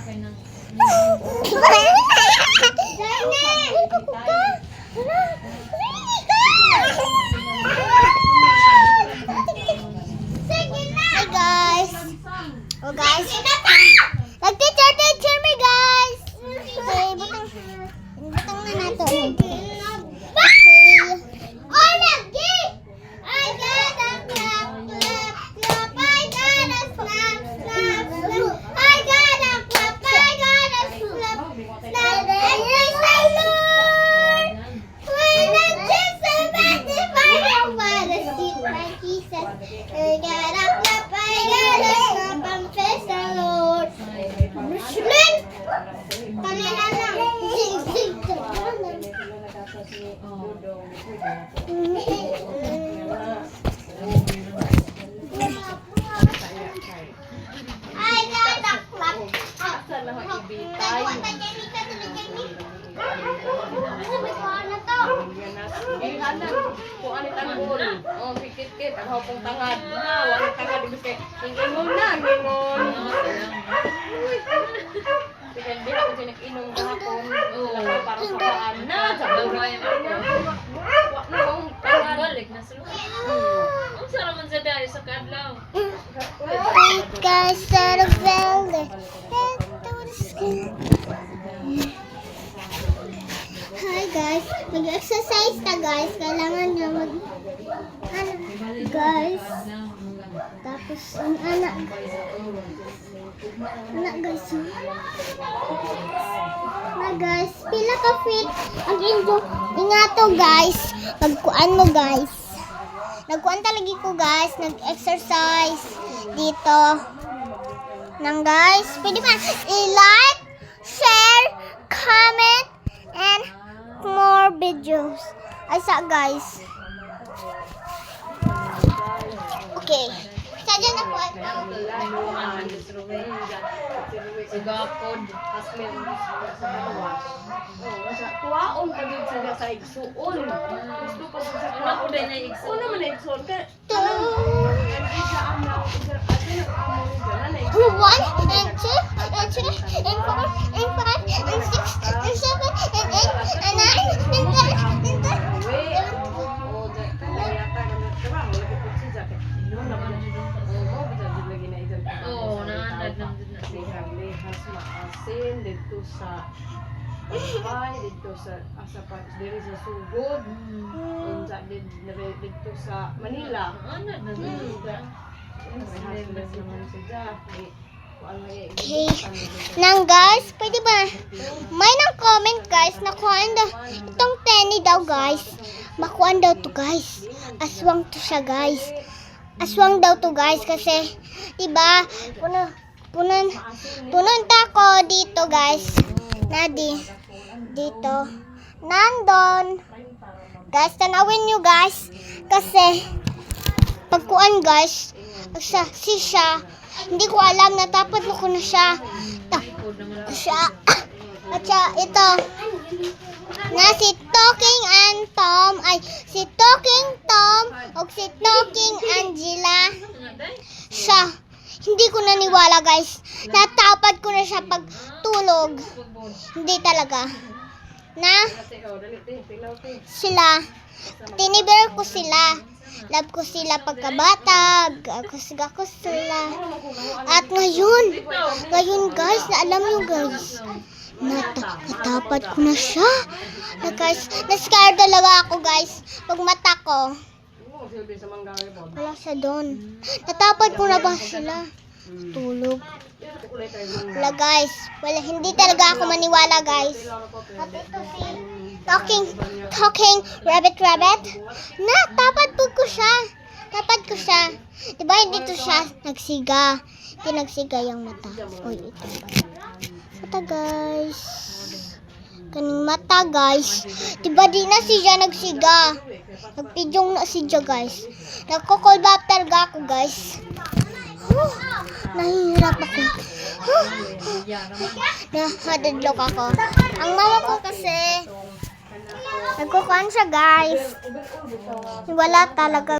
Hi guys. Oh guys. Nag-teacher me guys. Okay, butang na nato. Okay. Oh, lagi. I gotta clap, clap, clap. I gotta snap, snap, snap. I gotta clap, I gotta snap, snap. And praise the Lord. When I just magnify how what a sweet like Jesus. I gotta clap, I gotta snap, and praise the Lord. Muslim. Kanina lang. I gotta clap. Kuan tanggol. Oh, pikit-kit ang hopong tangad. Wala tangad ibig kay ingon na, ingon. Kaya di ako inom gahapon. Para sa kaan na, sa buhay mo. Wa na kong tangad balik na sa lugar. Ang sarap man sa dai sa kadlaw. Guys, set a bell. Hi guys, mag-exercise ta guys. Kailangan nyo guys. Tapos ang anak guys. Guys, pila ka fit ang inyo. Ingato guys. Magkuan mo guys. Nagkuan talagi ko guys. Nag-exercise dito. Nang guys, pwede ba i-like, share, comment, and more videos. Asa guys. Okay. Sadya na po. Sigapod, asmin sa kawas. Kuwaon ka din sa igsuon. Gusto pa sa Una ko din na igsoon. Una man na igsuon ka. One and two and three and four and five and six and seven and eight and nine and 10. Oo, naanad lang din na siya. Dito sa Albay, dito sa Asapat, dito sa Sugod, dito sa Manila. Naanad na din. Okay. Nang guys, pwede ba? May nang comment guys, nakuhaan daw itong tenny daw guys. Makuhaan daw to guys. Aswang to siya guys. Aswang daw to guys kasi, diba? Pununta ko dito guys. Dito. Nandon. Guys, tanawin nyo guys. Kasi, pagkuan guys, siya, hindi ko alam, natapad ko na siya. At siya, ito. Na si Talking and Tom, si Talking Tom, o si Talking Angela. Siya, hindi ko naniwala guys. Natapad ko na siya pag tulog. Hindi talaga. Na, sila, tiniber ko sila. Love ko sila pagkabata. Ako sila. At ngayon guys, na alam nyo guys, natapad ko na siya. Guys, na-scared talaga ako guys. Pag mata ko, wala siya doon. Natapad ko na ba sila? Tulog. Wala guys. Wala, hindi talaga ako maniwala guys. At ito si Talking rabbit. Natapad po ko siya. Tapad ko siya. Diba hindi to siya nagsiga. Hindi nagsiga yung mata. Uy, ito. Mata guys. Kaning mata guys. Diba di na siya nagsiga. Nagpidyong na siya guys. Nagko-callback talaga ako guys. Nahihirap ako. Nahadadlok ako. Ang mama ko kasi nagkukuhan siya guys. Wala talaga.